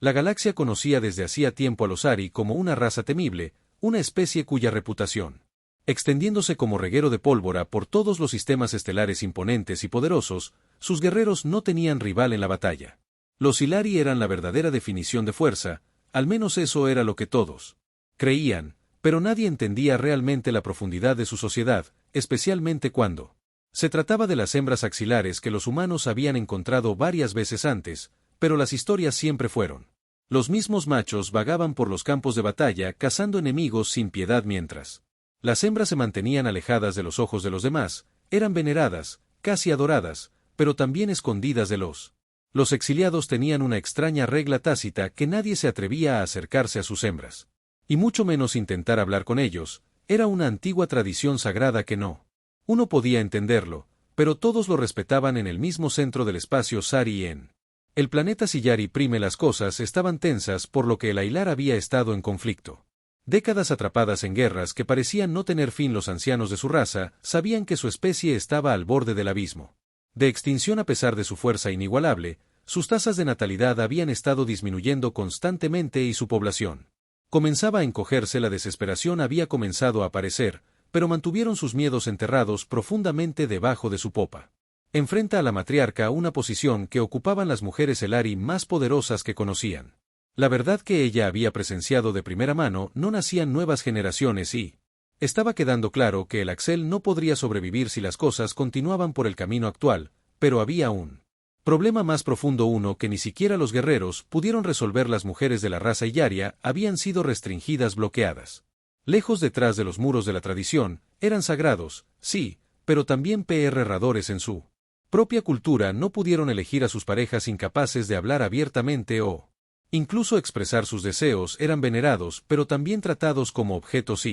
La galaxia conocía desde hacía tiempo a los Ari como una raza temible, una especie cuya reputación, extendiéndose como reguero de pólvora por todos los sistemas estelares imponentes y poderosos, sus guerreros no tenían rival en la batalla. Los Ilari eran la verdadera definición de fuerza, al menos eso era lo que todos creían, pero nadie entendía realmente la profundidad de su sociedad, especialmente cuando se trataba de las hembras axilares que los humanos habían encontrado varias veces antes, pero las historias siempre fueron. Los mismos machos vagaban por los campos de batalla cazando enemigos sin piedad mientras las hembras se mantenían alejadas de los ojos de los demás, eran veneradas, casi adoradas, pero también escondidas de los. Los exiliados tenían una extraña regla tácita que nadie se atrevía a acercarse a sus hembras. Y mucho menos intentar hablar con ellos, era una antigua tradición sagrada que no. Uno podía entenderlo, pero todos lo respetaban en el mismo centro del espacio Sari en. El planeta Sillari Prime las cosas estaban tensas por lo que el Ailar había estado en conflicto. Décadas atrapadas en guerras que parecían no tener fin. Los ancianos de su raza sabían que su especie estaba al borde del abismo de extinción a pesar de su fuerza inigualable, sus tasas de natalidad habían estado disminuyendo constantemente y su población comenzaba a encogerse. La desesperación había comenzado a aparecer, pero mantuvieron sus miedos enterrados profundamente debajo de su popa. Enfrenta a la matriarca una posición que ocupaban las mujeres Elari más poderosas que conocían. La verdad que ella había presenciado de primera mano: no nacían nuevas generaciones y estaba quedando claro que el Axel no podría sobrevivir si las cosas continuaban por el camino actual, pero había un problema más profundo, uno que ni siquiera los guerreros pudieron resolver. Las mujeres de la raza Illaria habían sido restringidas, bloqueadas. Lejos detrás de los muros de la tradición, eran sagrados, sí, pero también erradores en su propia cultura. No pudieron elegir a sus parejas, incapaces de hablar abiertamente o incluso expresar sus deseos. Eran venerados, pero también tratados como objetos.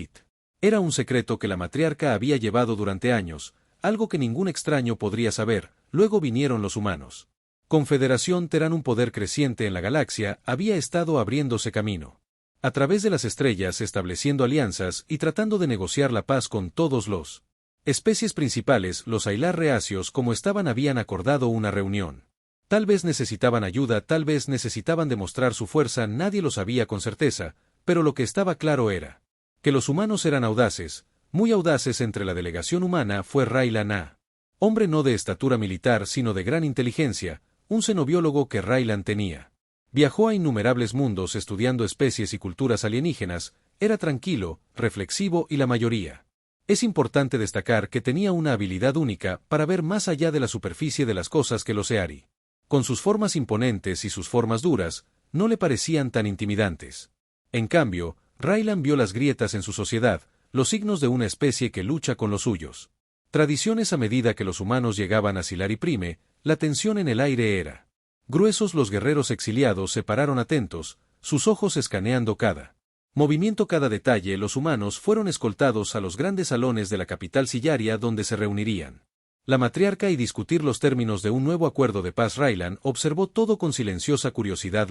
Era un secreto que la matriarca había llevado durante años, algo que ningún extraño podría saber. Luego vinieron los humanos. Confederación Terán, un poder creciente en la galaxia, había estado abriéndose camino a través de las estrellas, estableciendo alianzas y tratando de negociar la paz con todos los especies principales. Los Ailar reacios como estaban habían acordado una reunión. Tal vez necesitaban ayuda, tal vez necesitaban demostrar su fuerza, nadie lo sabía con certeza, pero lo que estaba claro era que los humanos eran audaces, muy audaces. Entre la delegación humana fue Raylan A. Hombre no de estatura militar sino de gran inteligencia, un xenobiólogo que Raylan tenía. Viajó a innumerables mundos estudiando especies y culturas alienígenas, era tranquilo, reflexivo y la mayoría. Es importante destacar que tenía una habilidad única para ver más allá de la superficie de las cosas que los Eari. Con sus formas imponentes y sus formas duras, no le parecían tan intimidantes. En cambio, Raylan vio las grietas en su sociedad, los signos de una especie que lucha con los suyos. Tradiciones. A medida que los humanos llegaban a Sillari Prime, la tensión en el aire era gruesos. Los guerreros exiliados se pararon atentos, sus ojos escaneando cada movimiento, cada detalle. Los humanos fueron escoltados a los grandes salones de la capital sillaria donde se reunirían la matriarca y discutir los términos de un nuevo acuerdo de paz. Raylan observó todo con silenciosa curiosidad.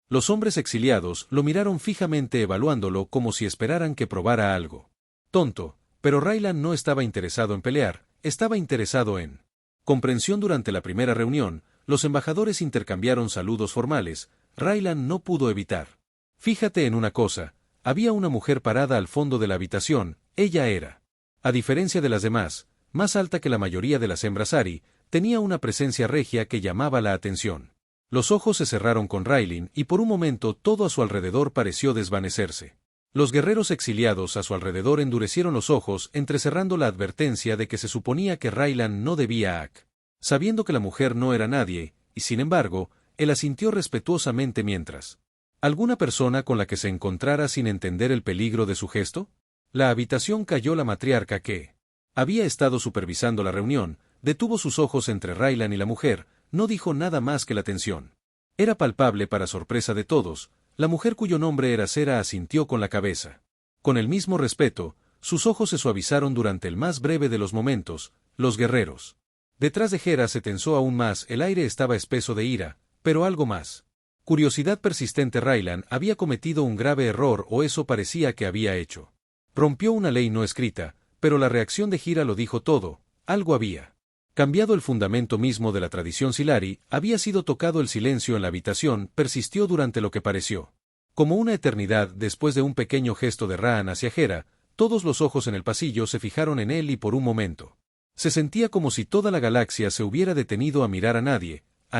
Los hombres exiliados lo miraron fijamente, evaluándolo como si esperaran que probara algo tonto, pero Raylan no estaba interesado en pelear, estaba interesado en comprensión. Durante la primera reunión, los embajadores intercambiaron saludos formales. Raylan no pudo evitar. Fíjate en una cosa, había una mujer parada al fondo de la habitación. Ella era, a diferencia de las demás, más alta que la mayoría de las hembras Ari, tenía una presencia regia que llamaba la atención. Los ojos se cerraron con Raylan y por un momento todo a su alrededor pareció desvanecerse. Los guerreros exiliados a su alrededor endurecieron los ojos, entrecerrando la advertencia de que se suponía que Raylan no debía sabiendo que la mujer no era nadie, y sin embargo, él asintió respetuosamente mientras ¿alguna persona con la que se encontrara sin entender el peligro de su gesto? La habitación cayó. La matriarca, que había estado supervisando la reunión, detuvo sus ojos entre Raylan y la mujer, no dijo nada más que la tensión era palpable. Para sorpresa de todos, la mujer cuyo nombre era Sera asintió con la cabeza. Con el mismo respeto, sus ojos se suavizaron durante el más breve de los momentos. Los guerreros detrás de Hera se tensó aún más, el aire estaba espeso de ira, pero algo más. Curiosidad persistente. Raylan había cometido un grave error, o eso parecía que había hecho. Rompió una ley no escrita, pero la reacción de Hera lo dijo todo, algo había Cambiado el fundamento mismo de la tradición Silari, había sido tocado el silencio en la habitación, persistió durante lo que pareció como una eternidad. Después de un pequeño gesto de Raan hacia Hera, todos los ojos en el pasillo se fijaron en él y por un momento se sentía como si toda la galaxia se hubiera detenido a mirar a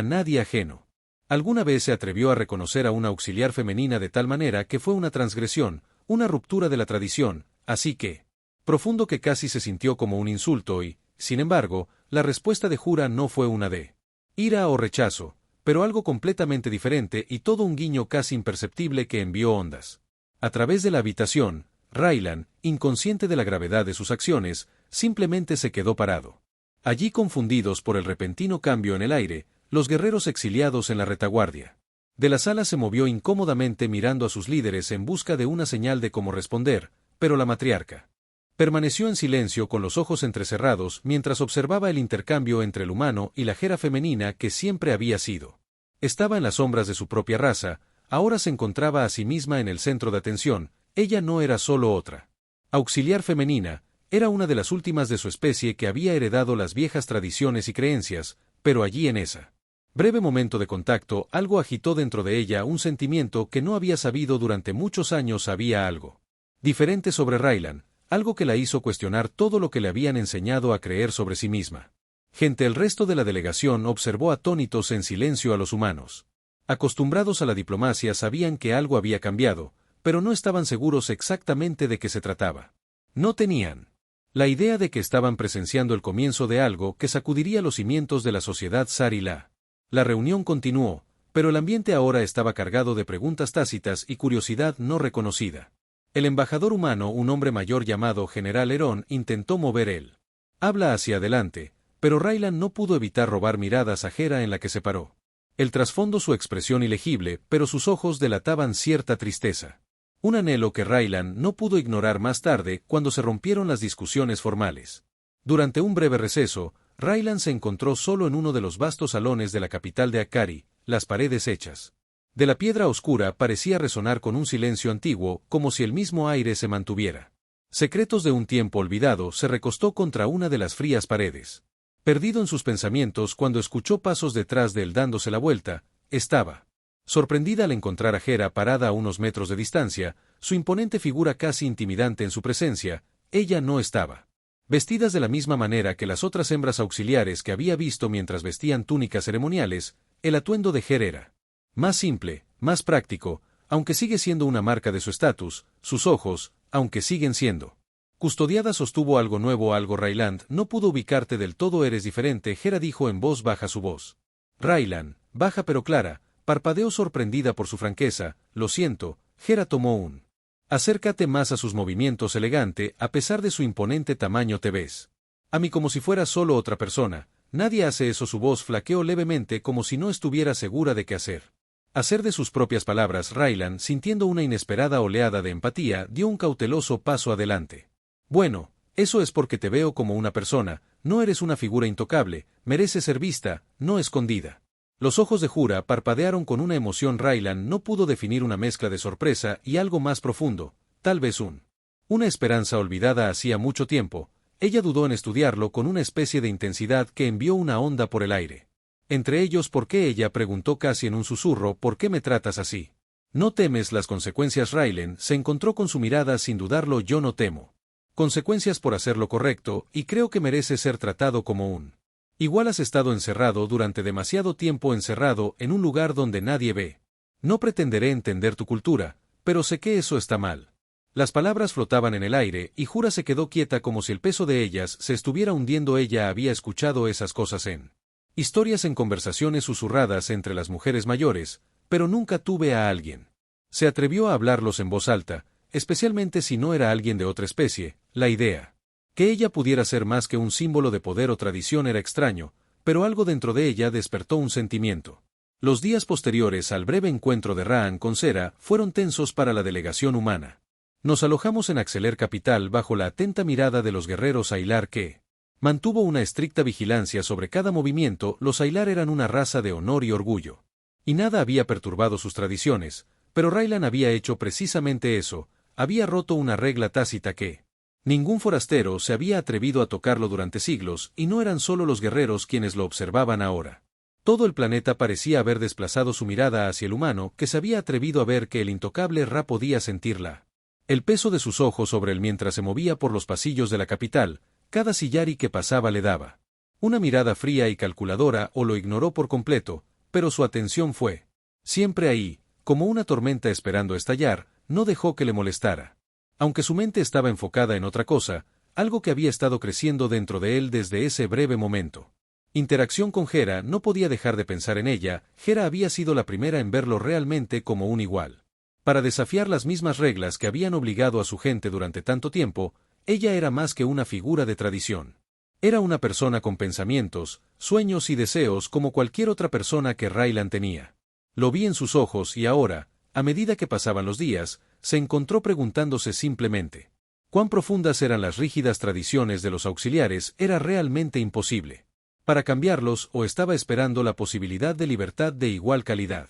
nadie ajeno. Alguna vez se atrevió a reconocer a una auxiliar femenina de tal manera que fue una transgresión, una ruptura de la tradición, así que profundo que casi se sintió como un insulto y, sin embargo, la respuesta de Jura no fue una de ira o rechazo, pero algo completamente diferente y todo un guiño casi imperceptible que envió ondas a través de la habitación. Raylan, inconsciente de la gravedad de sus acciones, simplemente se quedó parado. Allí, confundidos por el repentino cambio en el aire, los guerreros exiliados en la retaguardia de la sala se movió incómodamente mirando a sus líderes en busca de una señal de cómo responder, pero la matriarca permaneció en silencio con los ojos entrecerrados mientras observaba el intercambio entre el humano y la Hera femenina que siempre había sido. Estaba en las sombras de su propia raza, ahora se encontraba a sí misma en el centro de atención. Ella no era solo otra auxiliar femenina, era una de las últimas de su especie que había heredado las viejas tradiciones y creencias, pero allí en esa breve momento de contacto algo agitó dentro de ella, un sentimiento que no había sabido durante muchos años. Había algo diferente sobre Raylan, algo que la hizo cuestionar todo lo que le habían enseñado a creer sobre sí misma. El resto de la delegación observó atónitos en silencio a los humanos. Acostumbrados a la diplomacia sabían que algo había cambiado, pero no estaban seguros exactamente de qué se trataba. No tenían la idea de que estaban presenciando el comienzo de algo que sacudiría los cimientos de la sociedad Sarila. La reunión continuó, pero el ambiente ahora estaba cargado de preguntas tácitas y curiosidad no reconocida. El embajador humano, un hombre mayor llamado General Herón, intentó mover el habla hacia adelante, pero Raylan no pudo evitar robar miradas a Hera en la que se paró. El trasfondo, su expresión ilegible, pero sus ojos delataban cierta tristeza. Un anhelo que Raylan no pudo ignorar más tarde cuando se rompieron las discusiones formales. Durante un breve receso, Raylan se encontró solo en uno de los vastos salones de la capital de Akari, las paredes hechas de la piedra oscura parecía resonar con un silencio antiguo, como si el mismo aire se mantuviera secretos de un tiempo olvidado. Se recostó contra una de las frías paredes. Perdido en sus pensamientos cuando escuchó pasos detrás de él dándose la vuelta, estaba sorprendida al encontrar a Hera parada a unos metros de distancia, su imponente figura casi intimidante en su presencia. Ella no estaba vestidas de la misma manera que las otras hembras auxiliares que había visto mientras vestían túnicas ceremoniales. El atuendo de Hera era más simple, más práctico, aunque sigue siendo una marca de su estatus. Sus ojos, aunque siguen siendo custodiada, sostuvo algo nuevo, algo. Raylan, no pudo ubicarte del todo, eres diferente. Hera dijo en voz baja, su voz Raylan, baja pero clara, parpadeó sorprendida por su franqueza. Lo siento. Hera tomó un acércate más a sus movimientos, elegante, a pesar de su imponente tamaño. Te ves a mí como si fuera solo otra persona. Nadie hace eso. Su voz flaqueó levemente como si no estuviera segura de qué hacer. Hacer de sus propias palabras. Raylan, sintiendo una inesperada oleada de empatía, dio un cauteloso paso adelante. Bueno, eso es porque te veo como una persona, no eres una figura intocable, mereces ser vista, no escondida. Los ojos de Jura parpadearon con una emoción. Raylan no pudo definir, una mezcla de sorpresa y algo más profundo, tal vez una esperanza olvidada hacía mucho tiempo. Ella dudó en estudiarlo con una especie de intensidad que envió una onda por el aire. Entre ellos, ¿por qué? Ella preguntó casi en un susurro, ¿por qué me tratas así? ¿No temes las consecuencias? Raylan se encontró con su mirada. Sin dudarlo, yo no temo consecuencias por hacer lo correcto, y creo que mereces ser tratado como un igual. Has estado encerrado durante demasiado tiempo, encerrado en un lugar donde nadie ve. No pretenderé entender tu cultura, pero sé que eso está mal. Las palabras flotaban en el aire, y Jura se quedó quieta como si el peso de ellas se estuviera hundiendo. Ella había escuchado esas cosas en historias, en conversaciones susurradas entre las mujeres mayores, pero nunca tuve a alguien se atrevió a hablarlos en voz alta, especialmente si no era alguien de otra especie. La idea que ella pudiera ser más que un símbolo de poder o tradición era extraño, pero algo dentro de ella despertó un sentimiento. Los días posteriores al breve encuentro de Raan con Sera fueron tensos para la delegación humana. Nos alojamos en Axeler capital bajo la atenta mirada de los guerreros Ailar, que mantuvo una estricta vigilancia sobre cada movimiento. Los Ailar eran una raza de honor y orgullo, y nada había perturbado sus tradiciones, pero Raylan había hecho precisamente eso, había roto una regla tácita que Ningún forastero se había atrevido a tocarlo durante siglos, y no eran solo los guerreros quienes lo observaban ahora. Todo el planeta parecía haber desplazado su mirada hacia el humano que se había atrevido a ver que el intocable Ra podía sentirla. El peso de sus ojos sobre él mientras se movía por los pasillos de la capital, cada sillari que pasaba le daba una mirada fría y calculadora o lo ignoró por completo, pero su atención fue siempre ahí, como una tormenta esperando estallar, no dejó que le molestara. Aunque su mente estaba enfocada en otra cosa, algo que había estado creciendo dentro de él desde ese breve momento. Interacción con Hera no podía dejar de pensar en ella, Hera había sido la primera en verlo realmente como un igual. Para desafiar las mismas reglas que habían obligado a su gente durante tanto tiempo, ella era más que una figura de tradición. Era una persona con pensamientos, sueños y deseos como cualquier otra persona que Raylan tenía. Lo vi en sus ojos y ahora, a medida que pasaban los días, se encontró preguntándose simplemente cuán profundas eran las rígidas tradiciones de los auxiliares. Era realmente imposible para cambiarlos o estaba esperando la posibilidad de libertad de igual calidad.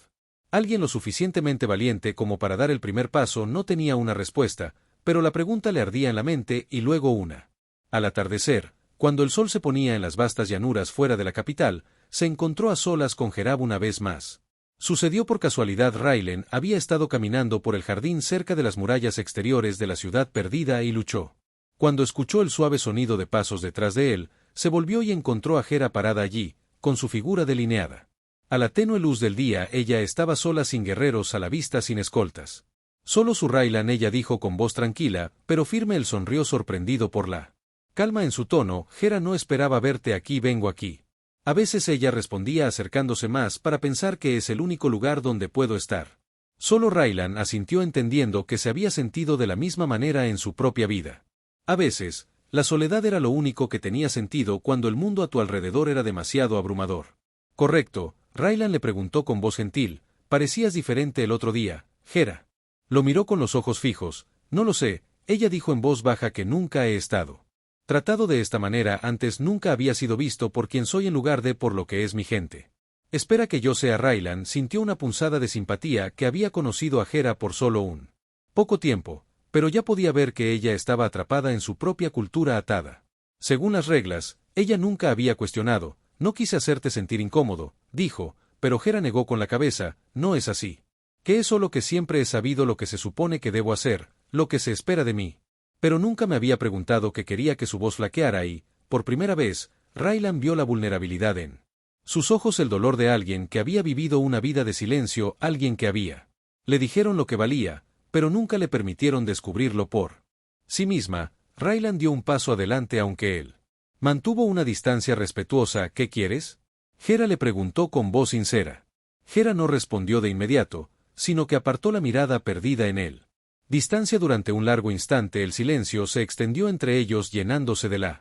Alguien lo suficientemente valiente como para dar el primer paso no tenía una respuesta, pero la pregunta le ardía en la mente y luego una. Al atardecer, cuando el sol se ponía en las vastas llanuras fuera de la capital, se encontró a solas con Herab una vez más. Sucedió por casualidad. Raylan había estado caminando por el jardín cerca de las murallas exteriores de la ciudad perdida y luchó. Cuando escuchó el suave sonido de pasos detrás de él, se volvió y encontró a Hera parada allí, con su figura delineada. A la tenue luz del día ella estaba sola, sin guerreros a la vista, sin escoltas. Solo su Raylan, ella dijo con voz tranquila, pero firme. Él sonrió sorprendido por la calma en su tono. Hera, no esperaba verte aquí. Vengo aquí. A veces ella respondía acercándose más para pensar que es el único lugar donde puedo estar. Solo Raylan asintió entendiendo que se había sentido de la misma manera en su propia vida. A veces, la soledad era lo único que tenía sentido cuando el mundo a tu alrededor era demasiado abrumador. Correcto, Raylan le preguntó con voz gentil, parecías diferente el otro día, Hera. Lo miró con los ojos fijos. No lo sé, ella dijo en voz baja, que nunca he estado tratado de esta manera antes, nunca había sido visto por quien soy en lugar de por lo que es mi gente. Espera que yo sea. Raylan sintió una punzada de simpatía, que había conocido a Hera por solo un poco tiempo, pero ya podía ver que ella estaba atrapada en su propia cultura, atada según las reglas. Ella nunca había cuestionado. No quise hacerte sentir incómodo, dijo, pero Hera negó con la cabeza. No es así. Que es solo que siempre he sabido lo que se supone que debo hacer, lo que se espera de mí. Pero nunca me había preguntado qué quería. Que su voz flaqueara y, por primera vez, Raylan vio la vulnerabilidad en sus ojos, el dolor de alguien que había vivido una vida de silencio, alguien que había. Le dijeron lo que valía, pero nunca le permitieron descubrirlo por sí misma. Raylan dio un paso adelante, aunque él mantuvo una distancia respetuosa. ¿Qué quieres? Hera le preguntó con voz sincera. Hera no respondió de inmediato, sino que apartó la mirada perdida en él. Distancia. Durante un largo instante el silencio se extendió entre ellos, llenándose de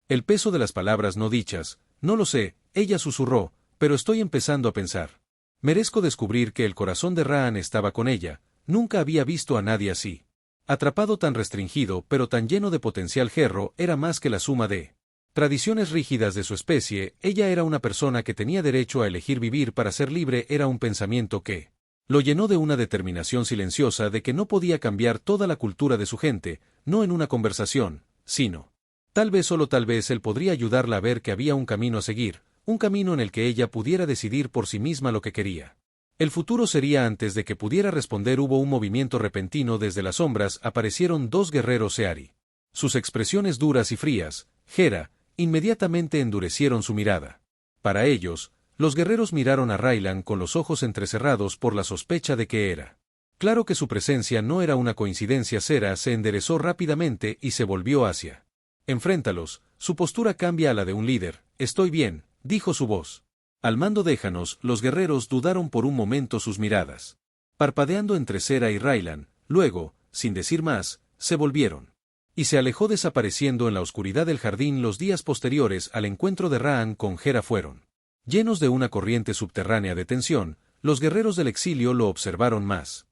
el peso de las palabras no dichas. No lo sé, ella susurró, pero estoy empezando a pensar. Merezco descubrir que el corazón de Raan estaba con ella. Nunca había visto a nadie así. Atrapado, tan restringido, pero tan lleno de potencial. Herro era más que la suma de tradiciones rígidas de su especie. Ella era una persona que tenía derecho a elegir vivir para ser libre. Era un pensamiento que lo llenó de una determinación silenciosa de que no podía cambiar toda la cultura de su gente, no en una conversación, sino tal vez, solo tal vez, él podría ayudarla a ver que había un camino a seguir, un camino en el que ella pudiera decidir por sí misma lo que quería. El futuro sería. Antes de que pudiera responder hubo un movimiento repentino. Desde las sombras aparecieron dos guerreros Seari. Sus expresiones duras y frías, Hera, inmediatamente endurecieron su mirada. Para ellos, los guerreros miraron a Raylan con los ojos entrecerrados por la sospecha de que era claro que su presencia no era una coincidencia. Hera se enderezó rápidamente y se volvió hacia. Enfréntalos. Su postura cambia a la de un líder. Estoy bien, dijo su voz. Al mando. Déjanos. Los guerreros dudaron por un momento, sus miradas parpadeando entre Hera y Raylan. Luego, sin decir más, se volvieron. Y se alejó, desapareciendo en la oscuridad del jardín. Los días posteriores al encuentro de Raan con Hera fueron llenos de una corriente subterránea de tensión. Los guerreros del exilio lo observaron más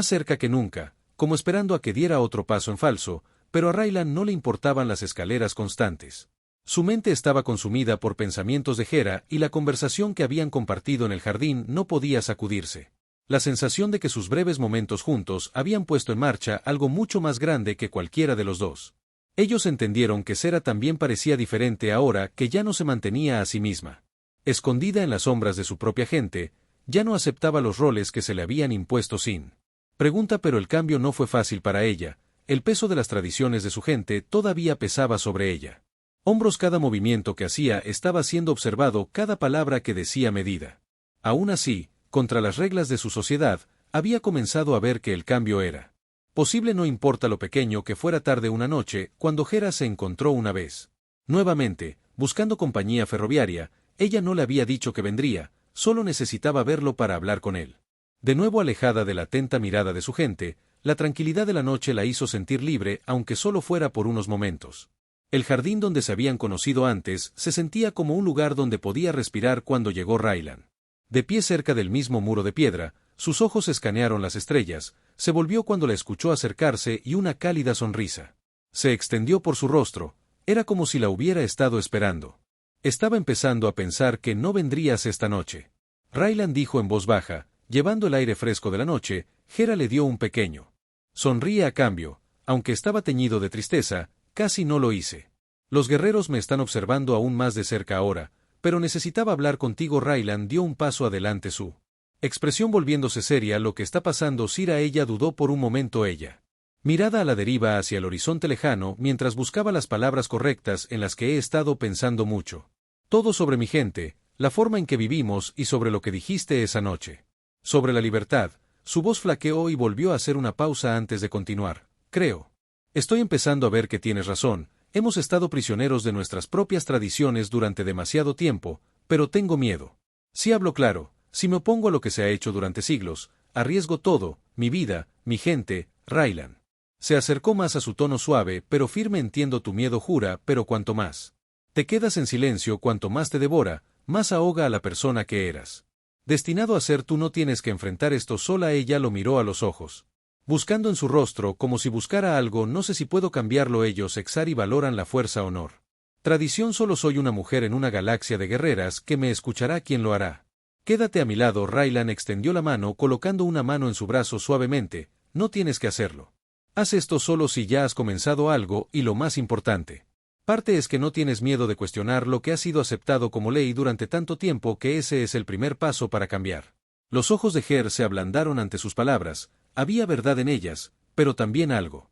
cerca que nunca, como esperando a que diera otro paso en falso, pero a Raylan no le importaban las escaleras constantes. Su mente estaba consumida por pensamientos de Hera, y la conversación que habían compartido en el jardín no podía sacudirse. La sensación de que sus breves momentos juntos habían puesto en marcha algo mucho más grande que cualquiera de los dos. Ellos entendieron que Sera también parecía diferente ahora que ya no se mantenía a sí misma. Escondida en las sombras de su propia gente, ya no aceptaba los roles que se le habían impuesto sin pregunta, pero el cambio no fue fácil para ella. El peso de las tradiciones de su gente todavía pesaba sobre ella. Hombros, cada movimiento que hacía estaba siendo observado, cada palabra que decía medida. Aún así, contra las reglas de su sociedad, había comenzado a ver que el cambio era posible, no importa lo pequeño que fuera. Tarde una noche, cuando Hera se encontró una vez nuevamente, buscando compañía ferroviaria, ella no le había dicho que vendría, solo necesitaba verlo para hablar con él. De nuevo alejada de la atenta mirada de su gente, la tranquilidad de la noche la hizo sentir libre, aunque solo fuera por unos momentos. El jardín donde se habían conocido antes se sentía como un lugar donde podía respirar cuando llegó Raylan. De pie cerca del mismo muro de piedra, sus ojos escanearon las estrellas, se volvió cuando la escuchó acercarse y una cálida sonrisa se extendió por su rostro, era como si la hubiera estado esperando. Estaba empezando a pensar que no vendrías esta noche. Raylan dijo en voz baja, llevando el aire fresco de la noche. Hera le dio un pequeño sonríe a cambio, aunque estaba teñido de tristeza. Casi no lo hice. Los guerreros me están observando aún más de cerca ahora, pero necesitaba hablar contigo. Raylan dio un paso adelante, su expresión volviéndose seria. Lo que está pasando, Sira. Ella dudó por un momento, ella mirada a la deriva hacia el horizonte lejano mientras buscaba las palabras correctas. En las que he estado pensando mucho. Todo sobre mi gente, la forma en que vivimos y sobre lo que dijiste esa noche. Sobre la libertad. Su voz flaqueó y volvió a hacer una pausa antes de continuar. Estoy empezando a ver que tienes razón. Hemos estado prisioneros de nuestras propias tradiciones durante demasiado tiempo, pero tengo miedo. Si hablo claro, si me opongo a lo que se ha hecho durante siglos, arriesgo todo, mi vida, mi gente. Raylan se acercó más a su tono suave pero firme. Entiendo tu miedo, jura, pero cuanto más te quedas en silencio, cuanto más te devora, más ahoga a la persona que eras destinado a ser. Tú no tienes que enfrentar esto sola. Ella lo miró a los ojos, buscando en su rostro como si buscara algo. No sé si puedo cambiarlo. Ellos Exari valoran la fuerza, honor, tradición. Solo soy una mujer en una galaxia de guerreras que me escuchará quien lo hará. Quédate a mi lado. Raylan extendió la mano colocando una mano en su brazo suavemente. No tienes que hacerlo. Haz esto solo si ya has comenzado algo, y lo más importante parte es que no tienes miedo de cuestionar lo que ha sido aceptado como ley durante tanto tiempo, que ese es el primer paso para cambiar. Los ojos de Her se ablandaron ante sus palabras. Había verdad en ellas, pero también algo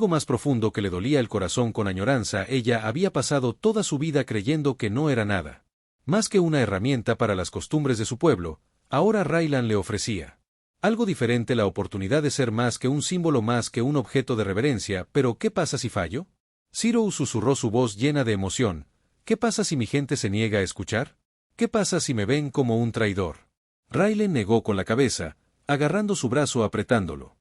más profundo que le dolía el corazón con añoranza. Ella había pasado toda su vida creyendo que no era nada más que una herramienta para las costumbres de su pueblo. Ahora Raylan le ofrecía algo diferente, la oportunidad de ser más que un símbolo, más que un objeto de reverencia. ¿Pero qué pasa si fallo? Zero susurró su voz llena de emoción. ¿Qué pasa si mi gente se niega a escuchar? ¿Qué pasa si me ven como un traidor? Raylan negó con la cabeza, agarrando su brazo, apretándolo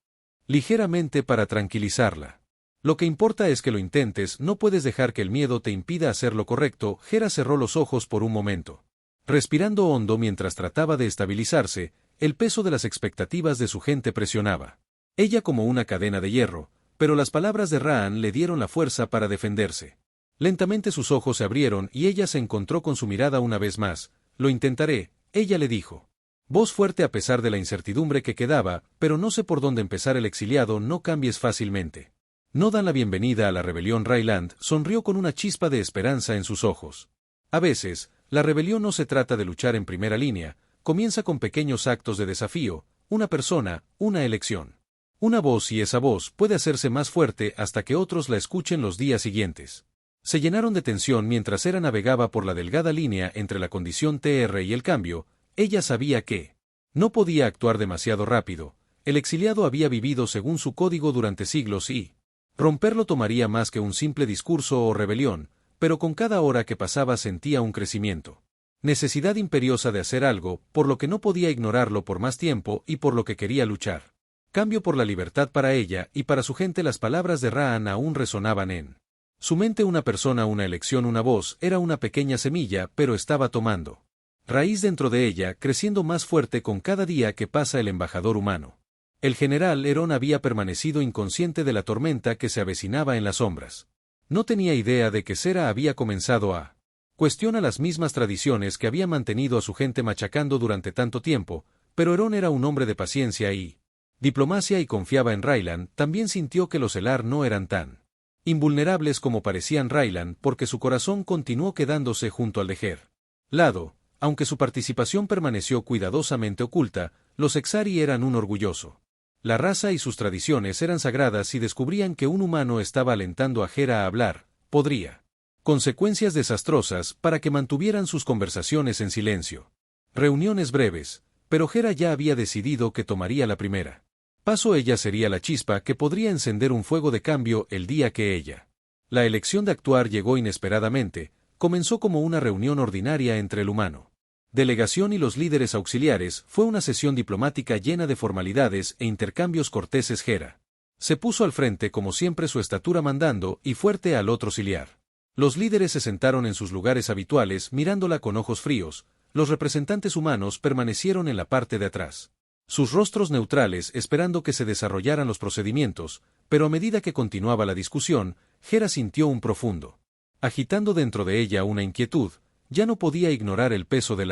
ligeramente para tranquilizarla. Lo que importa es que lo intentes, no puedes dejar que el miedo te impida hacer lo correcto. Hera cerró los ojos por un momento, respirando hondo mientras trataba de estabilizarse. El peso de las expectativas de su gente presionaba ella como una cadena de hierro, pero las palabras de Raan le dieron la fuerza para defenderse. Lentamente sus ojos se abrieron y ella se encontró con su mirada una vez más. Lo intentaré, ella le dijo. Voz fuerte a pesar de la incertidumbre que quedaba, pero no sé por dónde empezar. El exiliado no cambies fácilmente. No dan la bienvenida a la rebelión. Raylan sonrió con una chispa de esperanza en sus ojos. A veces, la rebelión no se trata de luchar en primera línea, comienza con pequeños actos de desafío, una persona, una elección, una voz, y esa voz puede hacerse más fuerte hasta que otros la escuchen. Los días siguientes se llenaron de tensión mientras Hera navegaba por la delgada línea entre la condición TR y el cambio. Ella sabía que no podía actuar demasiado rápido. El exiliado había vivido según su código durante siglos y romperlo tomaría más que un simple discurso o rebelión, pero con cada hora que pasaba sentía un crecimiento. Necesidad imperiosa de hacer algo, por lo que no podía ignorarlo por más tiempo y por lo que quería luchar. Cambio por la libertad para ella y para su gente. Las palabras de Raan aún resonaban en su mente. Una persona, una elección, una voz. Era una pequeña semilla, pero estaba tomando raíz dentro de ella, creciendo más fuerte con cada día que pasa. El embajador humano, el general Herón, había permanecido inconsciente de la tormenta que se avecinaba en las sombras. No tenía idea de que Sera había comenzado a cuestionar las mismas tradiciones que había mantenido a su gente machacando durante tanto tiempo, pero Herón era un hombre de paciencia y diplomacia y confiaba en Raylan. También sintió que los Elar no eran tan Invulnerables como parecían Raylan porque su corazón continuó quedándose junto al de Ger. Lado, aunque su participación permaneció cuidadosamente oculta, los Exari eran un orgulloso. La raza y sus tradiciones eran sagradas si descubrían que un humano estaba alentando a Hera a hablar, podría. Consecuencias desastrosas para que mantuvieran sus conversaciones en silencio. Reuniones breves, pero Hera ya había decidido que tomaría la primera. Paso ella sería la chispa que podría encender un fuego de cambio el día que ella. La elección de actuar llegó inesperadamente, comenzó como una reunión ordinaria entre el humano. Delegación y los líderes auxiliares, fue una sesión diplomática llena de formalidades e intercambios corteses. Hera se puso al frente como siempre, su estatura mandando y fuerte al otro auxiliar. Los líderes se sentaron en sus lugares habituales mirándola con ojos fríos, los representantes humanos permanecieron en la parte de atrás. Sus rostros neutrales esperando que se desarrollaran los procedimientos, pero a medida que continuaba la discusión, Hera sintió un profundo, agitando dentro de ella una inquietud. Ya no podía ignorar el peso de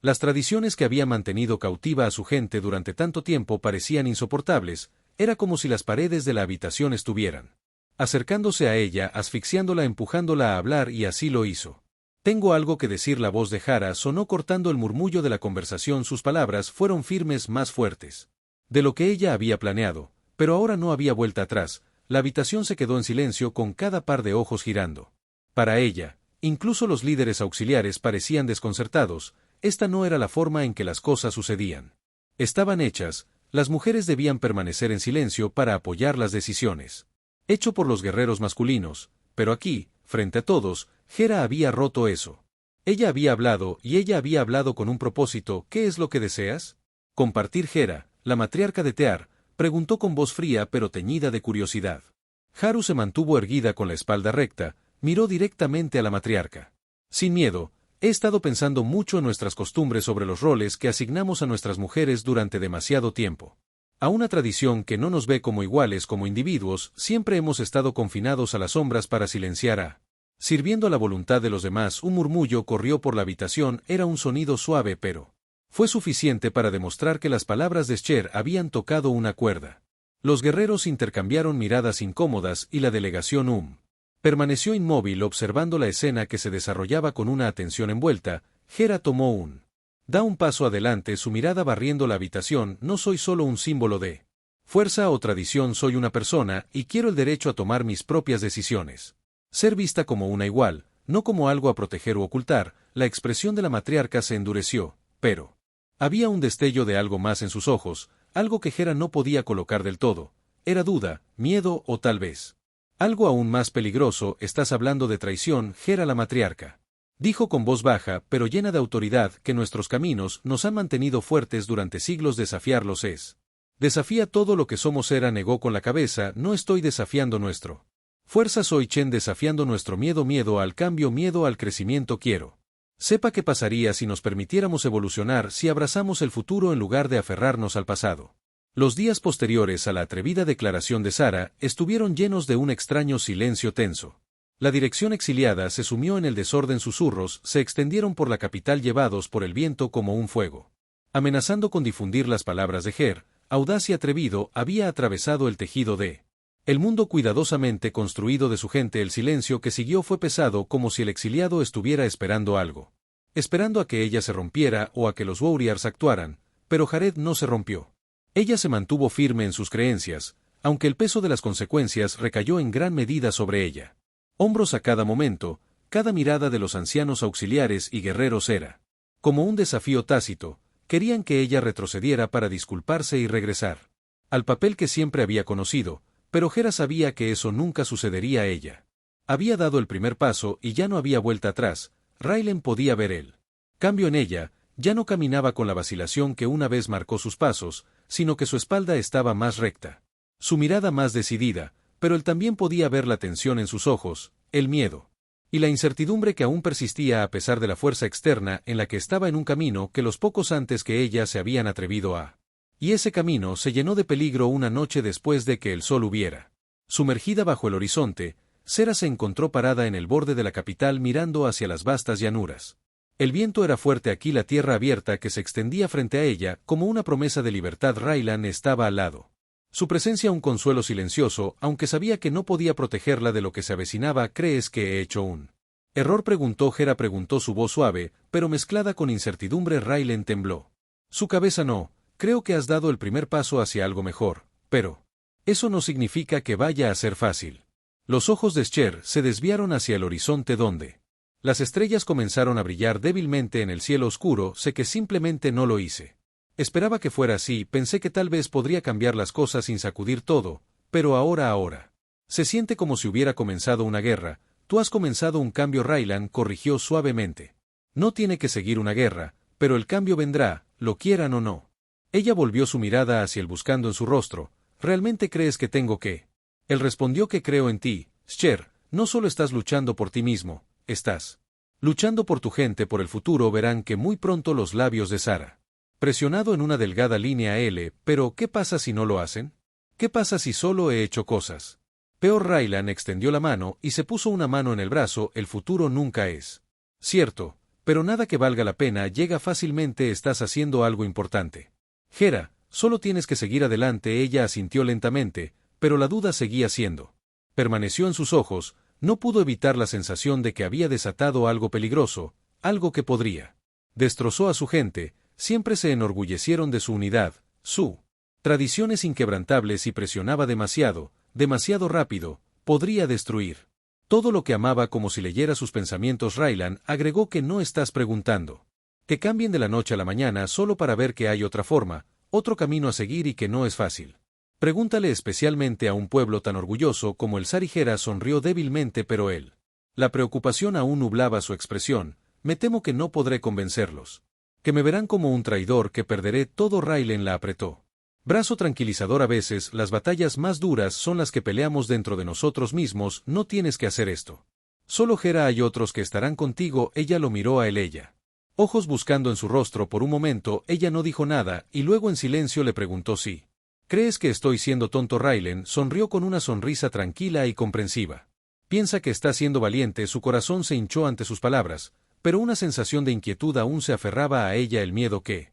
las tradiciones que había mantenido cautiva a su gente durante tanto tiempo parecían insoportables, era como si las paredes de la habitación estuvieran acercándose a ella, asfixiándola, empujándola a hablar, y así lo hizo. Tengo algo que decir. La voz de Hera sonó cortando el murmullo de la conversación, sus palabras fueron firmes, más fuertes de lo que ella había planeado, pero ahora no había vuelta atrás, la habitación se quedó en silencio con cada par de ojos girando. Para ella, incluso los líderes auxiliares parecían desconcertados, esta no era la forma en que las cosas sucedían. Estaban hechas, las mujeres debían permanecer en silencio para apoyar las decisiones. Hecho por los guerreros masculinos, pero aquí, frente a todos, Hera había roto eso. Ella había hablado y ella había hablado con un propósito. ¿Qué es lo que deseas? Compartir. Hera, la matriarca de Tear, preguntó con voz fría pero teñida de curiosidad. Haru se mantuvo erguida con la espalda recta, miró directamente a la matriarca. Sin miedo, he estado pensando mucho en nuestras costumbres, sobre los roles que asignamos a nuestras mujeres durante demasiado tiempo. A una tradición que no nos ve como iguales, como individuos, siempre hemos estado confinados a las sombras para silenciar sirviendo a la voluntad de los demás. Un murmullo corrió por la habitación, era un sonido suave pero fue suficiente para demostrar que las palabras de Scher habían tocado una cuerda. Los guerreros intercambiaron miradas incómodas y la delegación permaneció inmóvil observando la escena que se desarrollaba con una atención envuelta. Hera tomó un paso adelante, su mirada barriendo la habitación. No soy solo un símbolo de fuerza o tradición, soy una persona y quiero el derecho a tomar mis propias decisiones. Ser vista como una igual, no como algo a proteger u ocultar. La expresión de la matriarca se endureció, pero había un destello de algo más en sus ojos, algo que Hera no podía colocar del todo. Era duda, miedo o tal vez algo aún más peligroso. Estás hablando de traición, Hera. La matriarca dijo con voz baja pero llena de autoridad que nuestros caminos nos han mantenido fuertes durante siglos. Desafiarlos es desafía todo lo que somos. Hera negó con la cabeza. No estoy desafiando nuestro fuerza, soy Chen desafiando nuestro miedo. Miedo al cambio, miedo al crecimiento. Quiero sepa qué pasaría si nos permitiéramos evolucionar, si abrazamos el futuro en lugar de aferrarnos al pasado. Los días posteriores a la atrevida declaración de Sara estuvieron llenos de un extraño silencio tenso. La dirección exiliada se sumió en el desorden, susurros se extendieron por la capital llevados por el viento como un fuego, amenazando con difundir las palabras de Ger. Audaz y atrevido, había atravesado el tejido de el mundo cuidadosamente construido de su gente. El silencio que siguió fue pesado, como si el exiliado estuviera esperando algo. Esperando a que ella se rompiera o a que los Warriors actuaran, pero Jared no se rompió. Ella se mantuvo firme en sus creencias, aunque el peso de las consecuencias recayó en gran medida sobre ella. Hombros a cada momento, cada mirada de los ancianos auxiliares y guerreros era como un desafío tácito. Querían que ella retrocediera para disculparse y regresar al papel que siempre había conocido, pero Hera sabía que eso nunca sucedería a ella. Había dado el primer paso y ya no había vuelta atrás. Raylan podía ver el cambio en ella, ya no caminaba con la vacilación que una vez marcó sus pasos, sino que su espalda estaba más recta, su mirada más decidida, pero él también podía ver la tensión en sus ojos, el miedo y la incertidumbre que aún persistía a pesar de la fuerza externa en la que estaba en un camino que los pocos antes que ella se habían atrevido a. Y ese camino se llenó de peligro. Una noche después de que el sol hubiera sumergida bajo el horizonte, Sera se encontró parada en el borde de la capital mirando hacia las vastas llanuras. El viento era fuerte aquí, la tierra abierta que se extendía frente a ella como una promesa de libertad. Raylan estaba al lado Su presencia un consuelo silencioso, aunque sabía que no podía protegerla de lo que se avecinaba. ¿Crees que he hecho un error? Preguntó su voz suave, pero mezclada con incertidumbre. Raylan tembló. Su cabeza no, creo que has dado el primer paso hacia algo mejor, pero eso no significa que vaya a ser fácil. Los ojos de Cher se desviaron hacia el horizonte donde las estrellas comenzaron a brillar débilmente en el cielo oscuro. Sé que simplemente no lo hice. Esperaba que fuera así, pensé que tal vez podría cambiar las cosas sin sacudir todo, pero ahora. Se siente como si hubiera comenzado una guerra. Tú has comenzado un cambio. Raylan corrigió suavemente. No tiene que seguir una guerra, pero el cambio vendrá, lo quieran o no. Ella volvió su mirada hacia él buscando en su rostro. ¿Realmente crees que tengo que? Él respondió que creo en ti, Cher. No solo estás luchando por ti mismo, estás luchando por tu gente, por el futuro. Verán que muy pronto. Los labios de Sara presionado en una delgada línea L. Pero ¿qué pasa si no lo hacen? ¿Qué pasa si solo he hecho cosas peor? Raylan extendió la mano y se puso una mano en el brazo. El futuro nunca es cierto, pero nada que valga la pena llega fácilmente. Estás haciendo algo importante, Hera, solo tienes que seguir adelante. Ella asintió lentamente, pero la duda seguía siendo. Permaneció en sus ojos, no pudo evitar la sensación de que había desatado algo peligroso, algo que podría destrozó a su gente. Siempre se enorgullecieron de su unidad, su tradiciones inquebrantables, y presionaba demasiado rápido, podría destruir todo lo que amaba. Como si leyera sus pensamientos. Raylan agregó que no estás preguntando que cambien de la noche a la mañana solo para ver que hay otra forma, otro camino a seguir y que no es fácil. Pregúntale especialmente a un pueblo tan orgulloso como el Sari. Hera sonrió débilmente, pero la preocupación aún nublaba su expresión. Me temo que no podré convencerlos. Que me verán como un traidor, que perderé todo. Raylan la apretó. Brazo tranquilizador. A veces las batallas más duras son las que peleamos dentro de nosotros mismos. No tienes que hacer esto solo, Hera. Hay otros que estarán contigo. Ella lo miró a él. Ojos buscando en su rostro por un momento. Ella no dijo nada, y luego en silencio le preguntó si ¿crees que estoy siendo tonto? Raylan sonrió con una sonrisa tranquila y comprensiva. Piensa que está siendo valiente. Su corazón se hinchó ante sus palabras, pero una sensación de inquietud aún se aferraba a ella. El miedo que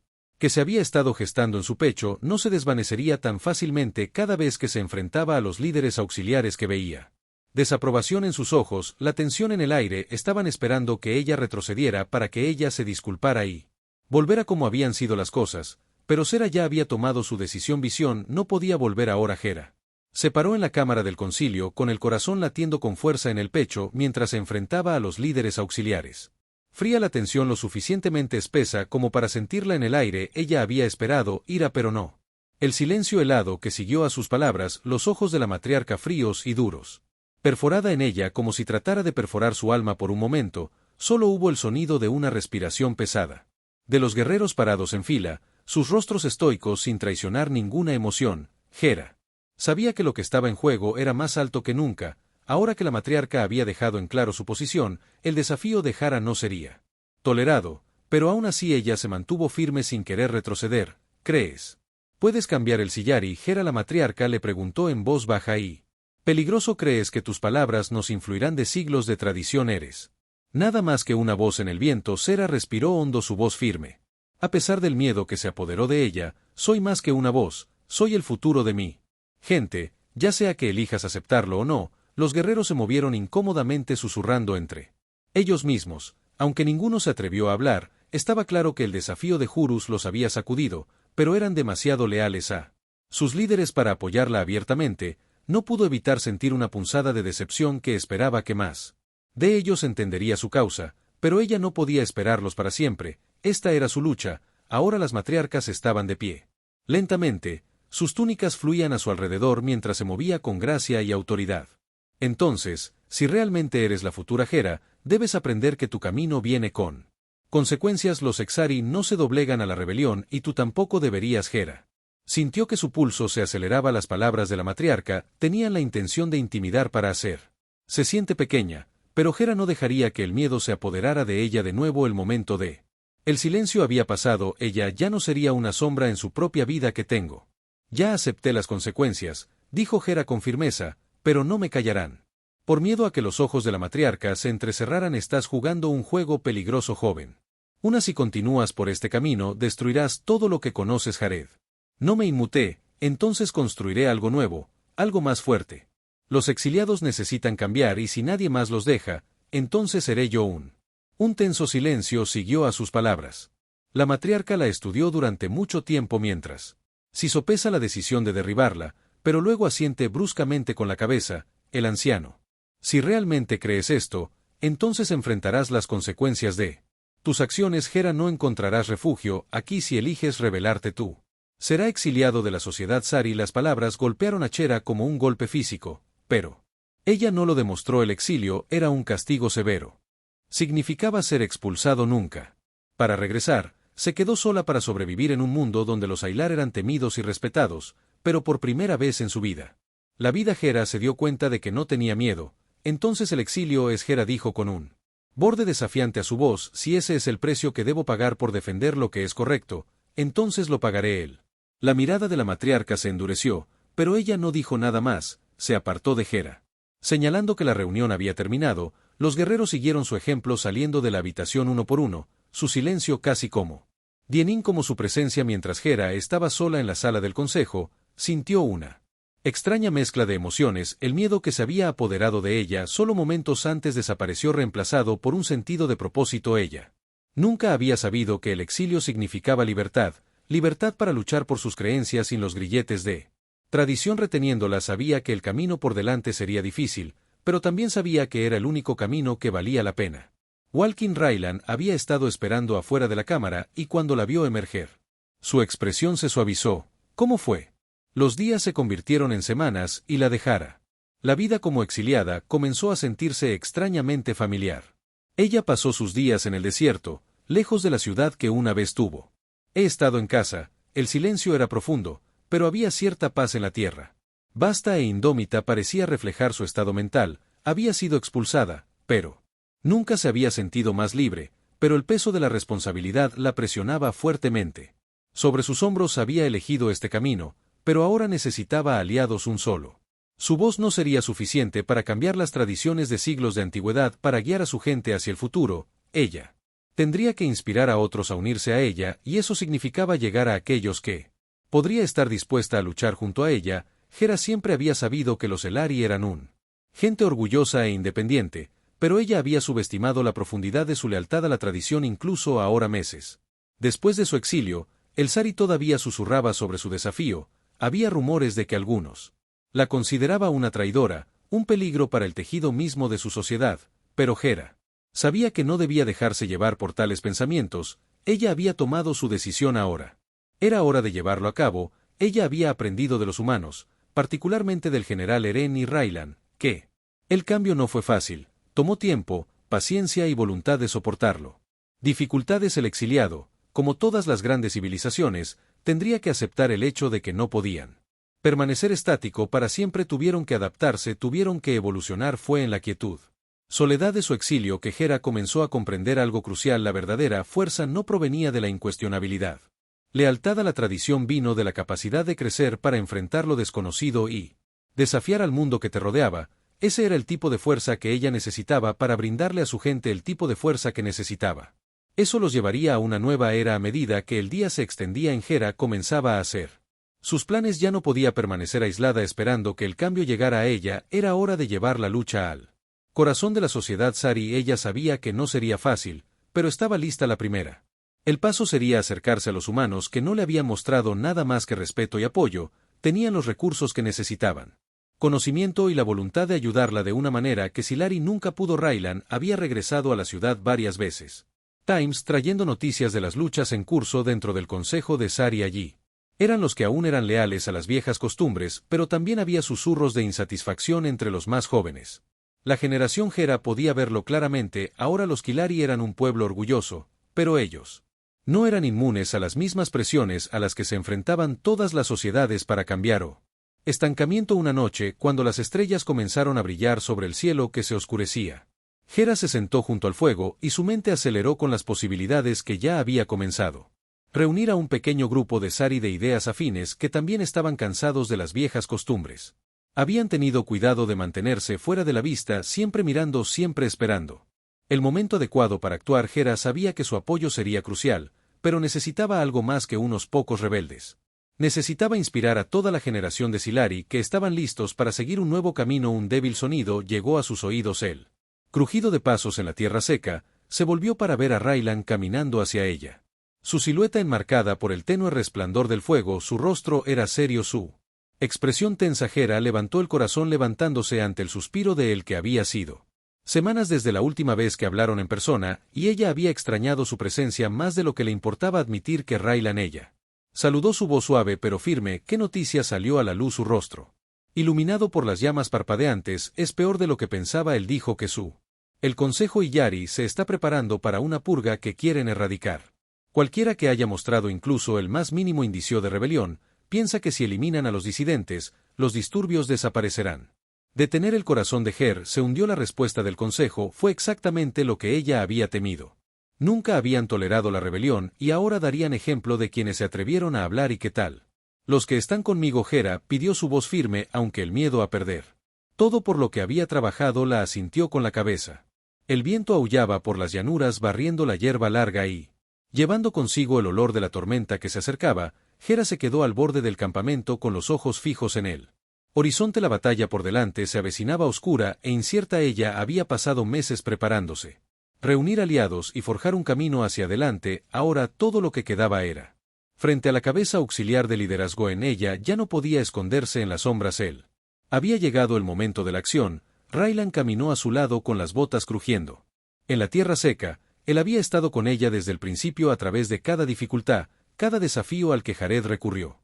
se había estado gestando en su pecho no se desvanecería tan fácilmente cada vez que se enfrentaba a los líderes auxiliares que veía. Desaprobación en sus ojos, la tensión en el aire. Estaban esperando que ella retrocediera para que ella se disculpara y volver a como habían sido las cosas, pero Sera ya había tomado su decisión. Visión no podía volver ahora. Hera se paró en la cámara del concilio con el corazón latiendo con fuerza en el pecho mientras se enfrentaba a los líderes auxiliares. Fría, la tensión lo suficientemente espesa como para sentirla en el aire. Ella había esperado ira, pero no. El silencio helado que siguió a sus palabras, los ojos de la matriarca fríos y duros. Perforada en ella como si tratara de perforar su alma por un momento, solo hubo el sonido de una respiración pesada. De los guerreros parados en fila, sus rostros estoicos sin traicionar ninguna emoción. Hera sabía que lo que estaba en juego era más alto que nunca. Ahora que la matriarca había dejado en claro su posición, el desafío de Hera no sería tolerado, pero aún así ella se mantuvo firme sin querer retroceder. ¿Crees? ¿Puedes cambiar el Sillari? Hera, la matriarca le preguntó en voz baja y peligroso. ¿Crees que tus palabras nos influirán? De siglos de tradición eres nada más que una voz en el viento. Sera respiró hondo, su voz firme. A pesar del miedo que se apoderó de ella, soy más que una voz, soy el futuro de mi gente, ya sea que elijas aceptarlo o no. Los guerreros se movieron incómodamente susurrando entre ellos mismos. Aunque ninguno se atrevió a hablar, estaba claro que el desafío de Horus los había sacudido, pero eran demasiado leales a sus líderes para apoyarla abiertamente. No pudo evitar sentir una punzada de decepción. Que esperaba que más de ellos entendería su causa, pero ella no podía esperarlos para siempre. Esta era su lucha. Ahora las matriarcas estaban de pie. Lentamente, sus túnicas fluían a su alrededor mientras se movía con gracia y autoridad. Entonces, si realmente eres la futura Hera, debes aprender que tu camino viene con consecuencias. Los Exari no se doblegan a la rebelión y tú tampoco deberías. Hera sintió que su pulso se aceleraba. Las palabras de la matriarca tenían la intención de intimidar para hacer. Se siente pequeña, pero Hera no dejaría que el miedo se apoderara de ella de nuevo. El momento de el silencio había pasado. Ella ya no sería una sombra en su propia vida. Que tengo. Ya acepté las consecuencias, dijo Hera con firmeza, pero no me callarán. Por miedo a que los ojos de la matriarca se entrecerraran. Estás jugando un juego peligroso, joven. Si continúas por este camino, destruirás todo lo que conoces. Jared no me inmuté, entonces construiré algo nuevo, algo más fuerte. Los exiliados necesitan cambiar y si nadie más los deja, entonces seré yo un. Un tenso silencio siguió a sus palabras. La matriarca la estudió durante mucho tiempo mientras si sopesa la decisión de derribarla, pero luego asiente bruscamente con la cabeza, el anciano. Si realmente crees esto, entonces enfrentarás las consecuencias de tus acciones. Hera, no encontrarás refugio aquí si eliges rebelarte tú. Será exiliado de la sociedad Sari. Las palabras golpearon a Chera como un golpe físico, pero ella no lo demostró. El exilio era un castigo severo. Significaba ser expulsado nunca. Para regresar, se quedó sola para sobrevivir en un mundo donde los Ailar eran temidos y respetados, pero por primera vez en su vida. La vida Hera se dio cuenta de que no tenía miedo. Entonces el exilio es Hera, dijo con un borde desafiante a su voz. Si ese es el precio que debo pagar por defender lo que es correcto, entonces lo pagaré él. La mirada de la matriarca se endureció, pero ella no dijo nada más, se apartó de Hera. Señalando que la reunión había terminado, los guerreros siguieron su ejemplo saliendo de la habitación uno por uno, su silencio casi como dienín como su presencia. Mientras Hera estaba sola en la sala del consejo, sintió una extraña mezcla de emociones. El miedo que se había apoderado de ella solo momentos antes desapareció reemplazado por un sentido de propósito. Ella nunca había sabido que el exilio significaba libertad, libertad para luchar por sus creencias sin los grilletes de tradición reteniéndola. Sabía que el camino por delante sería difícil, pero también sabía que era el único camino que valía la pena. Walking Raylan había estado esperando afuera de la cámara y cuando la vio emerger, su expresión se suavizó. ¿Cómo fue? Los días se convirtieron en semanas y la dejara. La vida como exiliada comenzó a sentirse extrañamente familiar. Ella pasó sus días en el desierto, lejos de la ciudad que una vez tuvo. He estado en casa, el silencio era profundo, pero había cierta paz en la tierra. Vasta e indómita parecía reflejar su estado mental. Había sido expulsada, pero nunca se había sentido más libre, pero el peso de la responsabilidad la presionaba fuertemente. Sobre sus hombros había elegido este camino, pero ahora necesitaba aliados. Un solo su voz no sería suficiente para cambiar las tradiciones de siglos de antigüedad. Para guiar a su gente hacia el futuro, ella tendría que inspirar a otros a unirse a ella, y eso significaba llegar a aquellos que podría estar dispuesta a luchar junto a ella. Hera siempre había sabido que los Elari eran un gente orgullosa e independiente, pero ella había subestimado la profundidad de su lealtad a la tradición incluso ahora meses después de su exilio. El Sari todavía susurraba sobre su desafío. Había rumores de que algunos la consideraba una traidora, un peligro para el tejido mismo de su sociedad, pero Hera sabía que no debía dejarse llevar por tales pensamientos. Ella había tomado su decisión ahora. Era hora de llevarlo a cabo. Ella había aprendido de los humanos, particularmente del general Eren y Raylan, que el cambio no fue fácil, tomó tiempo, paciencia y voluntad de soportarlo. Dificultades. El exiliado, como todas las grandes civilizaciones, tendría que aceptar el hecho de que no podían permanecer estático para siempre. Tuvieron que adaptarse, tuvieron que evolucionar. Fue en la quietud, soledad de su exilio que Hera comenzó a comprender algo crucial. La verdadera fuerza no provenía de la incuestionabilidad. Lealtad a la tradición vino de la capacidad de crecer para enfrentar lo desconocido y desafiar al mundo que te rodeaba. Ese era el tipo de fuerza que ella necesitaba para brindarle a su gente el tipo de fuerza que necesitaba. Eso los llevaría a una nueva era. A medida que el día se extendía en Hera comenzaba a hacer sus planes. Ya no podía permanecer aislada esperando que el cambio llegara a ella. Era hora de llevar la lucha al corazón de la sociedad Sari. Ella sabía que no sería fácil, pero estaba lista. La primera el paso sería acercarse a los humanos que no le habían mostrado nada más que respeto y apoyo. Tenían los recursos que necesitaban, conocimiento y la voluntad de ayudarla de una manera que Silari nunca pudo. Raylan había regresado a la ciudad varias veces. Times trayendo noticias de las luchas en curso dentro del consejo de Sari. Allí eran los que aún eran leales a las viejas costumbres, pero también había susurros de insatisfacción entre los más jóvenes. La generación Hera podía verlo claramente. Ahora los Kilari eran un pueblo orgulloso, pero ellos no eran inmunes a las mismas presiones a las que se enfrentaban todas las sociedades para cambiar o estancamiento. Una noche, cuando las estrellas comenzaron a brillar sobre el cielo que se oscurecía, Hera se sentó junto al fuego y su mente aceleró con las posibilidades que ya había comenzado. Reunir a un pequeño grupo de Sari de ideas afines que también estaban cansados de las viejas costumbres. Habían tenido cuidado de mantenerse fuera de la vista, siempre mirando, siempre esperando el momento adecuado para actuar. Hera sabía que su apoyo sería crucial, pero necesitaba algo más que unos pocos rebeldes. Necesitaba inspirar a toda la generación de Sylari que estaban listos para seguir un nuevo camino. Un débil sonido llegó a sus oídos. El crujido de pasos en la tierra seca, se volvió para ver a Raylan caminando hacia ella. Su silueta enmarcada por el tenue resplandor del fuego, su rostro era serio, su expresión tensa. Hera levantó el corazón levantándose ante el suspiro de el que había sido. Semanas desde la última vez que hablaron en persona, y ella había extrañado su presencia más de lo que le importaba admitir que Raylan ella. Saludó, su voz suave pero firme. ¿Qué noticia? Salió a la luz su rostro, iluminado por las llamas parpadeantes. Es peor de lo que pensaba. Él dijo que el Consejo Illari se está preparando para una purga que quieren erradicar. Cualquiera que haya mostrado incluso el más mínimo indicio de rebelión, piensa que si eliminan a los disidentes, los disturbios desaparecerán. Detener el corazón de Her se hundió. La respuesta del Consejo fue exactamente lo que ella había temido. Nunca habían tolerado la rebelión y ahora darían ejemplo de quienes se atrevieron a hablar. ¿Y qué tal? Los que están conmigo. Hera pidió, su voz firme, aunque el miedo a perder todo por lo que había trabajado. La asintió con la cabeza. El viento aullaba por las llanuras barriendo la hierba larga y llevando consigo el olor de la tormenta que se acercaba. Hera se quedó al borde del campamento con los ojos fijos en él. Horizonte. La batalla por delante se avecinaba oscura e incierta. Ella había pasado meses preparándose. Reunir aliados y forjar un camino hacia adelante. Ahora todo lo que quedaba era frente a la cabeza auxiliar de liderazgo. En ella ya no podía esconderse en las sombras. Él había llegado el momento de la acción. Raylan caminó a su lado con las botas crujiendo. En la tierra seca, él había estado con ella desde el principio, a través de cada dificultad, cada desafío al que Jared recurrió.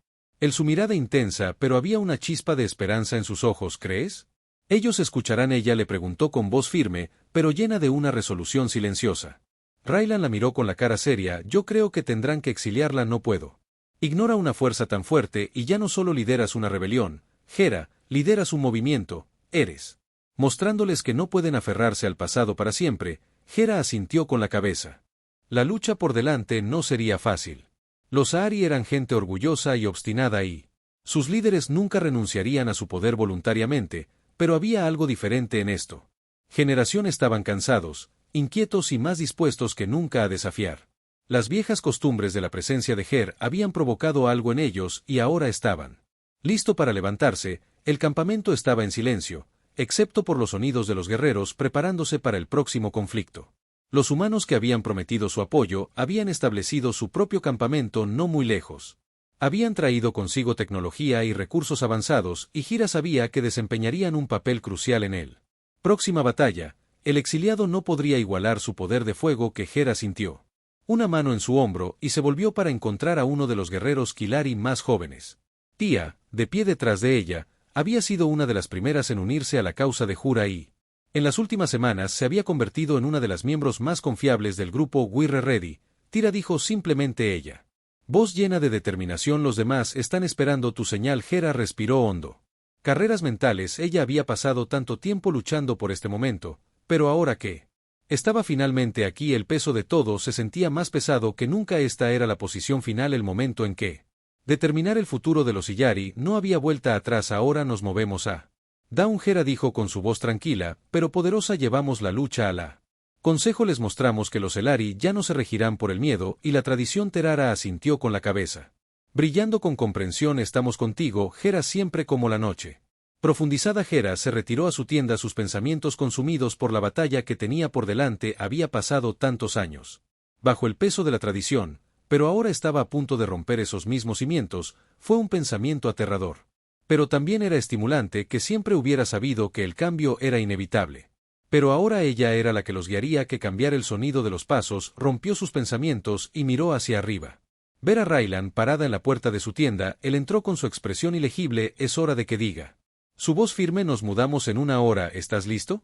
Su mirada intensa, pero había una chispa de esperanza en sus ojos. ¿Crees? Ellos escucharán. Ella le preguntó con voz firme, pero llena de una resolución silenciosa. Raylan la miró con la cara seria. Yo creo que tendrán que exiliarla. No puedo. Ignora una fuerza tan fuerte y ya no solo lideras una rebelión, Hera, lideras un movimiento. Eres. Mostrándoles que no pueden aferrarse al pasado para siempre. Hera asintió con la cabeza. La lucha por delante no sería fácil. Los Ahri eran gente orgullosa y obstinada y sus líderes nunca renunciarían a su poder voluntariamente, pero había algo diferente en esto. Generación estaban cansados, inquietos y más dispuestos que nunca a desafiar. Las viejas costumbres de la presencia de Her habían provocado algo en ellos y ahora estaban listo para levantarse. El campamento estaba en silencio, excepto por los sonidos de los guerreros preparándose para el próximo conflicto. Los humanos que habían prometido su apoyo habían establecido su propio campamento no muy lejos. Habían traído consigo tecnología y recursos avanzados, y Hera sabía que desempeñarían un papel crucial en él. Próxima batalla. El exiliado no podría igualar su poder de fuego. Que Hera sintió una mano en su hombro y se volvió para encontrar a uno de los guerreros Kilari más jóvenes. Tia, de pie detrás de ella, había sido una de las primeras en unirse a la causa de Jura y, en las últimas semanas, se había convertido en una de las miembros más confiables del grupo We're Ready. Tira, dijo simplemente ella. Voz llena de determinación. Los demás están esperando tu señal. Hera respiró hondo. Carreras mentales. Ella había pasado tanto tiempo luchando por este momento, pero ahora que estaba finalmente aquí, el peso de todo se sentía más pesado que nunca. Esta era la posición final, el momento en que determinar el futuro de los Illari. No había vuelta atrás. Ahora nos movemos a Dawn. Hera dijo con su voz tranquila, pero poderosa. Llevamos la lucha a la Consejo. Les mostramos que los Elari ya no se regirán por el miedo y la tradición. Terara asintió con la cabeza, brillando con comprensión. Estamos contigo, Hera, siempre como la noche. Profundizada. Hera se retiró a su tienda, sus pensamientos consumidos por la batalla que tenía por delante. Había pasado tantos años bajo el peso de la tradición, pero ahora estaba a punto de romper esos mismos cimientos. Fue un pensamiento aterrador. Pero también era estimulante. Que siempre hubiera sabido que el cambio era inevitable. Pero ahora ella era la que los guiaría. Que cambiar el sonido de los pasos rompió sus pensamientos y miró hacia arriba. Ver a Raylan parada en la puerta de su tienda. Él entró con su expresión ilegible. Es hora de que diga. Su voz firme. Nos mudamos en una hora. ¿Estás listo?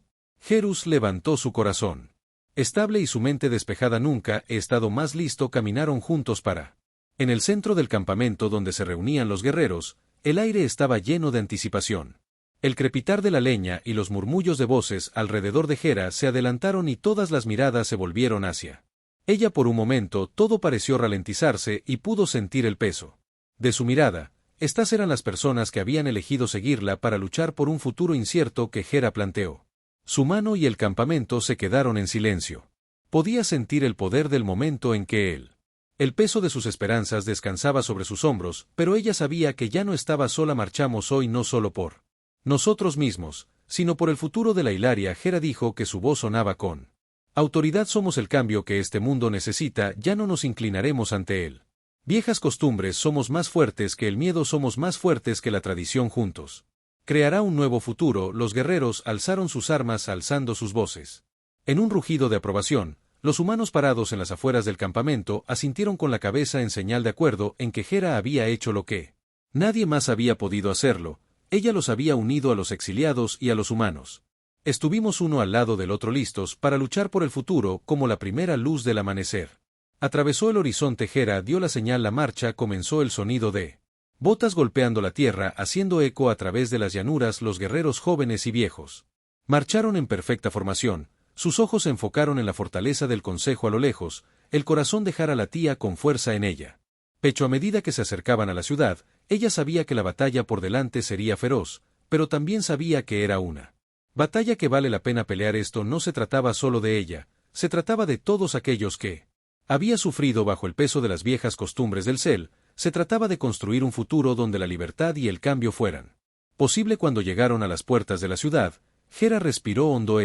Herus levantó su corazón estable y su mente despejada. Nunca he estado más listo. Caminaron juntos para. En el centro del campamento donde se reunían los guerreros, el aire estaba lleno de anticipación. El crepitar de la leña y los murmullos de voces alrededor de Hera se adelantaron y todas las miradas se volvieron hacia ella. Por un momento todo pareció ralentizarse y pudo sentir el peso de su mirada. Estas eran las personas que habían elegido seguirla para luchar por un futuro incierto que Hera planteó. Su mano y el campamento se quedaron en silencio. Podía sentir el poder del momento en que él El peso de sus esperanzas descansaba sobre sus hombros, pero ella sabía que ya no estaba sola. Marchamos hoy no solo por nosotros mismos, sino por el futuro de la Hilaria. Hera dijo que su voz sonaba con autoridad. Somos el cambio que este mundo necesita, ya no nos inclinaremos ante él. Viejas costumbres, somos más fuertes que el miedo, somos más fuertes que la tradición. Juntos creará un nuevo futuro. Los guerreros alzaron sus armas alzando sus voces. En un rugido de aprobación, los humanos parados en las afueras del campamento asintieron con la cabeza en señal de acuerdo en que Hera había hecho lo que nadie más había podido hacerlo. Ella los había unido a los exiliados y a los humanos. Estuvimos uno al lado del otro listos para luchar por el futuro como la primera luz del amanecer. Atravesó el horizonte. Hera dio la señal. La marcha comenzó. El sonido de botas golpeando la tierra haciendo eco a través de las llanuras. Los guerreros jóvenes y viejos marcharon en perfecta formación. Sus ojos se enfocaron en la fortaleza del consejo a lo lejos. El corazón de Hera latía con fuerza en ella. Pecho. A medida que se acercaban a la ciudad, ella sabía que la batalla por delante sería feroz, pero también sabía que era una batalla que vale la pena pelear. Esto no se trataba solo de ella, se trataba de todos aquellos que había sufrido bajo el peso de las viejas costumbres del Cel. Se trataba de construir un futuro donde la libertad y el cambio fueran posible. Cuando llegaron a las puertas de la ciudad, Hera respiró hondo.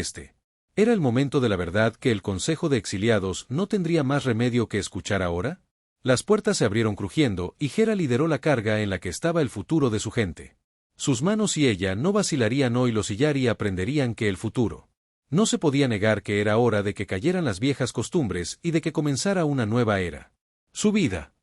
Era el momento de la verdad que el Consejo de Exiliados no tendría más remedio que escuchar ahora. Las puertas se abrieron crujiendo y Hera lideró la carga en la que estaba el futuro de su gente. Sus manos y ella no vacilarían hoy. Los Illari aprenderían que el futuro no se podía negar, que era hora de que cayeran las viejas costumbres y de que comenzara una nueva era. Su vida